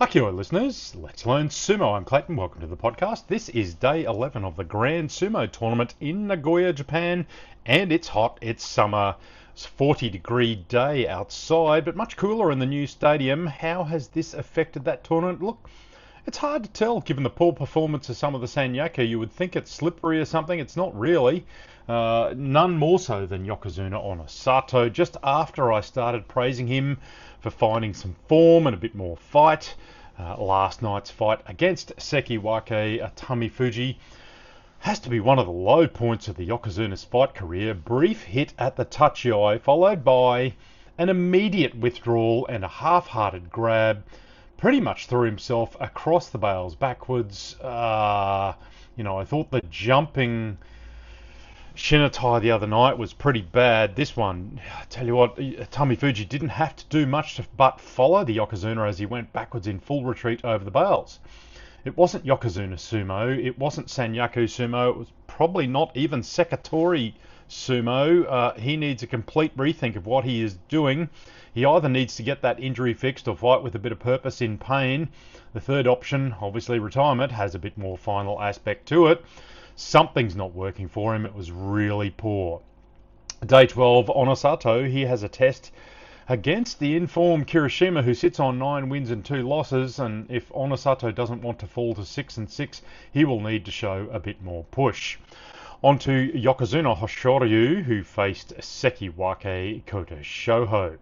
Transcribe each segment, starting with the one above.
Akio listeners, let's learn sumo. I'm Clayton, welcome to the podcast. This is day 11 of the Grand Sumo Tournament in Nagoya, Japan, and it's hot, it's summer. It's a 40-degree day outside, but much cooler in the new stadium. How has this affected that tournament? Look, it's hard to tell given the poor performance of some of the Sanyaku. You would think it's slippery or something. It's not really. None more so than Yokozuna Onosato. Just after I started praising him for finding some form and a bit more fight, last night's fight against Sekiwake Tamifuji has to be one of the low points of the Yokozuna's fight career. Brief hit at the tachi, followed by an immediate withdrawal and a half-hearted grab. Pretty much threw himself across the bales backwards. I thought the jumping Shinatai the other night was pretty bad. This one, I tell you what, Tamifuji didn't have to do much but follow the Yokozuna as he went backwards in full retreat over the bales. It wasn't Yokozuna sumo, it wasn't Sanyaku sumo, it was probably not even Sekitori sumo. He needs a complete rethink of what he is doing. He either needs to get that injury fixed or fight with a bit of purpose in pain. The third option, obviously retirement, has a bit more final aspect to it. Something's not working for him. It was really poor. Day 12, Onosato, he has a test against the informed Kirishima, who sits on 9 wins and 2 losses, and if Onosato doesn't want to fall to 6-6, he will need to show a bit more push. On to Yokozuna Hoshoryu, who faced Sekiwake Kota Shoho.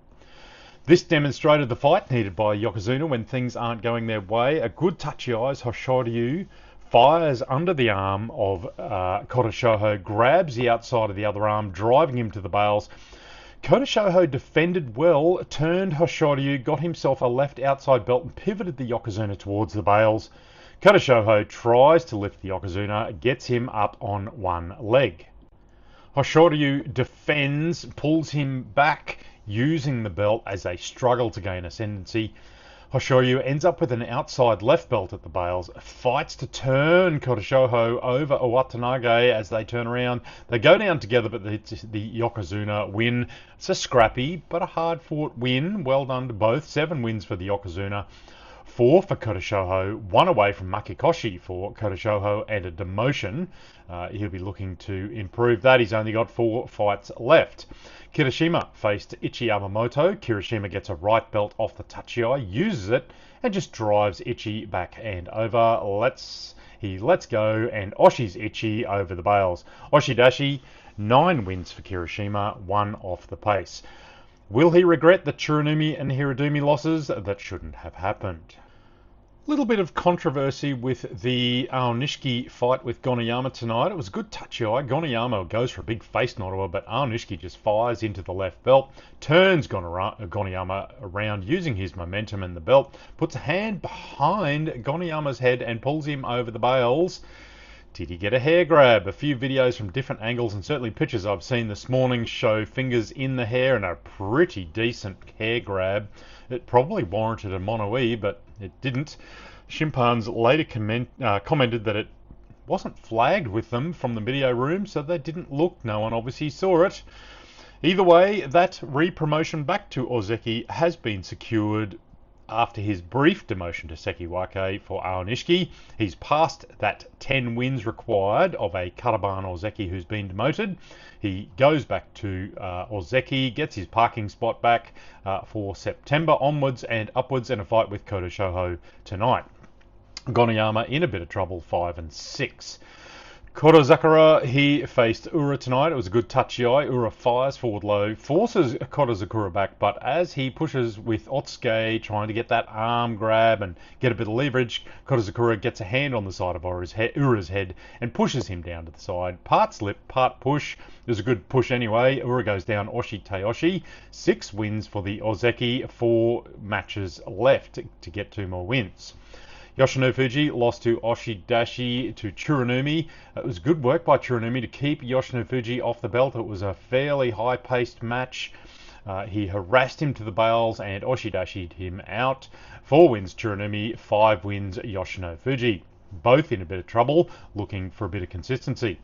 This demonstrated the fight needed by Yokozuna when things aren't going their way. A good touchy eyes, Hoshoryu fires under the arm of Kota Shoho, grabs the outside of the other arm, driving him to the bales. Kota Shoho defended well, turned Hoshoryu, got himself a left outside belt and pivoted the Yokozuna towards the bales. Kota Shoho tries to lift the Yokozuna, gets him up on one leg. Hoshoryu defends, pulls him back, using the belt as they struggle to gain ascendancy. Hoshoryu ends up with an outside left belt at the bales, fights to turn Kota Shoho over Owatanage as they turn around. They go down together, but the Yokozuna win. It's a scrappy but a hard-fought win. Well done to both. 7 wins for the Yokozuna, 4 for Kota Shoho, 1 away from Makikoshi for Kota Shoho, and a demotion. He'll be looking to improve that. He's only got 4 fights left. Kirishima faced Ichi Yamamoto. Kirishima gets a right belt off the tachi, uses it, and just drives Ichi back and over. He lets go and Oshi's Ichi over the bales. Oshidashi, 9 wins for Kirishima, 1 off the pace. Will he regret the Tsurunumi and Hiradumi losses? That shouldn't have happened. Little bit of controversy with the Aonishiki fight with Goniyama tonight. It was a good touchy eye. Goniyama goes for a big face knotter, but Aonishiki just fires into the left belt, turns Goniyama around using his momentum and the belt, puts a hand behind Goniyama's head and pulls him over the bales. Did he get a hair grab? A few videos from different angles and certainly pictures I've seen this morning show fingers in the hair and a pretty decent hair grab. It probably warranted a mono-e, but it didn't. Shimpans later commented that it wasn't flagged with them from the video room, so they didn't look. No one obviously saw it. Either way, that re-promotion back to Ozeki has been secured after his brief demotion to Sekiwake for Aonishiki. He's passed that 10 wins required of a Karaban Ozeki who's been demoted. He goes back to Ozeki, gets his parking spot back for September onwards and upwards, and a fight with Kota Shoho tonight. Goniyama in a bit of trouble, 5-6. Korazakura, he faced Ura tonight. It was a good touchy eye. Ura fires forward low, forces Korazakura back, but as he pushes with Otsuke, trying to get that arm grab and get a bit of leverage, Korazakura gets a hand on the side of Ura's head and pushes him down to the side. Part slip, part push. It was a good push anyway. Ura goes down Oshi Tayoshi. 6 wins for the Ozeki, 4 matches left to get 2 more wins. Yoshino Fuji lost to Oshidashi to Tsurunumi. It was good work by Tsurunumi to keep Yoshino Fuji off the belt. It was a fairly high-paced match. He harassed him to the bales and Oshidashi'd him out. 4 wins Tsurunumi, 5 wins Yoshino Fuji. Both in a bit of trouble, looking for a bit of consistency.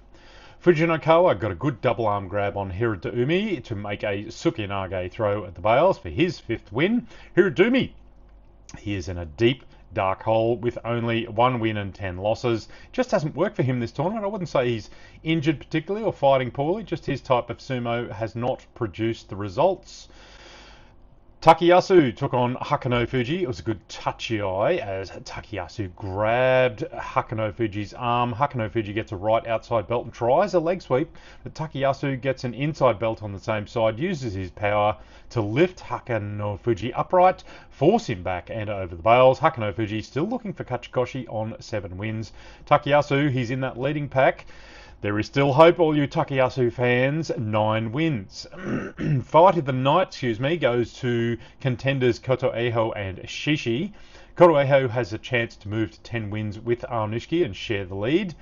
Fujinokawa got a good double arm grab on Hiradumi to make a Tsukinage throw at the bales for his 5th win. Hiradumi, he is in a deep dark hole with only 1 win and 10 losses. Just hasn't worked for him this tournament. I wouldn't say he's injured particularly or fighting poorly, just his type of sumo has not produced the results. Takayasu took on Hakano Fuji. It was a good touchy eye as Takayasu grabbed Hakano Fuji's arm. Hakano Fuji gets a right outside belt and tries a leg sweep, but Takayasu gets an inside belt on the same side, uses his power to lift Hakano Fuji upright, force him back and over the bales. Hakano Fuji still looking for Kachikoshi on 7 wins. Takayasu, he's in that leading pack. There is still hope, all you Takayasu fans. 9 wins. Fight of the night, goes to contenders Kotoeho and Shishi. Kotoeho has a chance to move to 10 wins with Aonishiki and share the lead.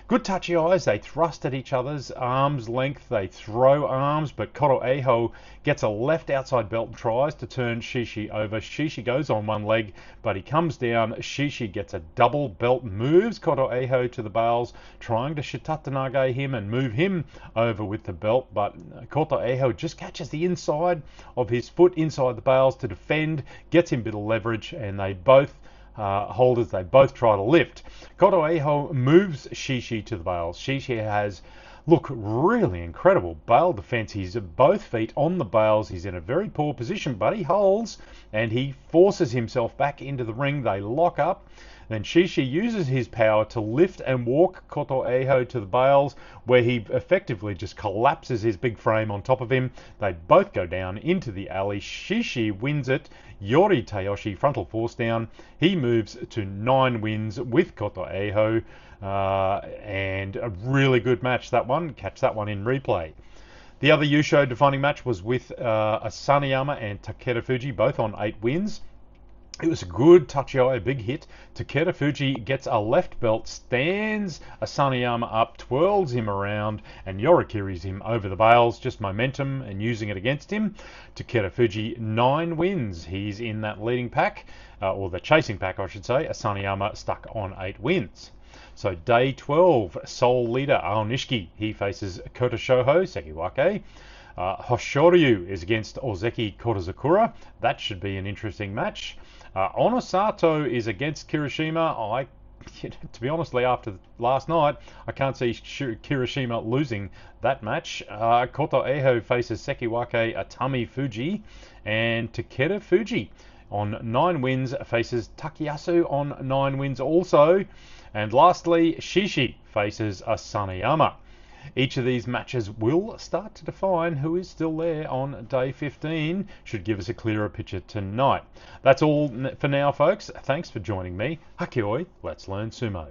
Good touchy eyes, they thrust at each other's arm's length, they throw arms, but Kotoeho gets a left outside belt and tries to turn Shishi over. Shishi goes on one leg, but he comes down. Shishi gets a double belt, moves Kotoeho to the bales, trying to shitatanage him and move him over with the belt, but Kotoeho just catches the inside of his foot inside the bales to defend, gets him a bit of leverage, and they both holders, they both try to lift. Kotoeho moves Shishi to the bales. Shishi has, really incredible bale defense. He's both feet on the bales. He's in a very poor position, but he holds and he forces himself back into the ring. They lock up. Then Shishi uses his power to lift and walk Kotoeho to the bales, where he effectively just collapses his big frame on top of him. They both go down into the alley. Shishi wins it. Yori Tayoshi frontal force down. He moves to 9 wins with Kotoeho. And a really good match, that one. Catch that one in replay. The other Yusho defining match was with Asaniyama and Takeda Fuji, both on 8 wins. It was a good touchy eye, a big hit. Takeda Fuji gets a left belt, stands Asaniyama up, twirls him around, and Yorikiris him over the bales. Just momentum and using it against him. Takeda Fuji, 9 wins. He's in that leading pack, or the chasing pack, I should say. Asaniyama stuck on 8 wins. So day 12, sole leader Aonishiki. He faces Kota Shoho, Sekiwake. Hoshoryu is against Ozeki Kotozakura. That should be an interesting match. Onosato is against Kirishima. To be honest, after last night, I can't see Kirishima losing that match. Kotoeho faces Sekiwake Atami Fuji, and Takeda Fuji on 9 wins faces Takayasu on 9 wins also. And lastly, Shishi faces Asaniyama. Each of these matches will start to define who is still there on day 15, should give us a clearer picture tonight. That's all for now, folks. Thanks for joining me. Hakioi, let's learn sumo.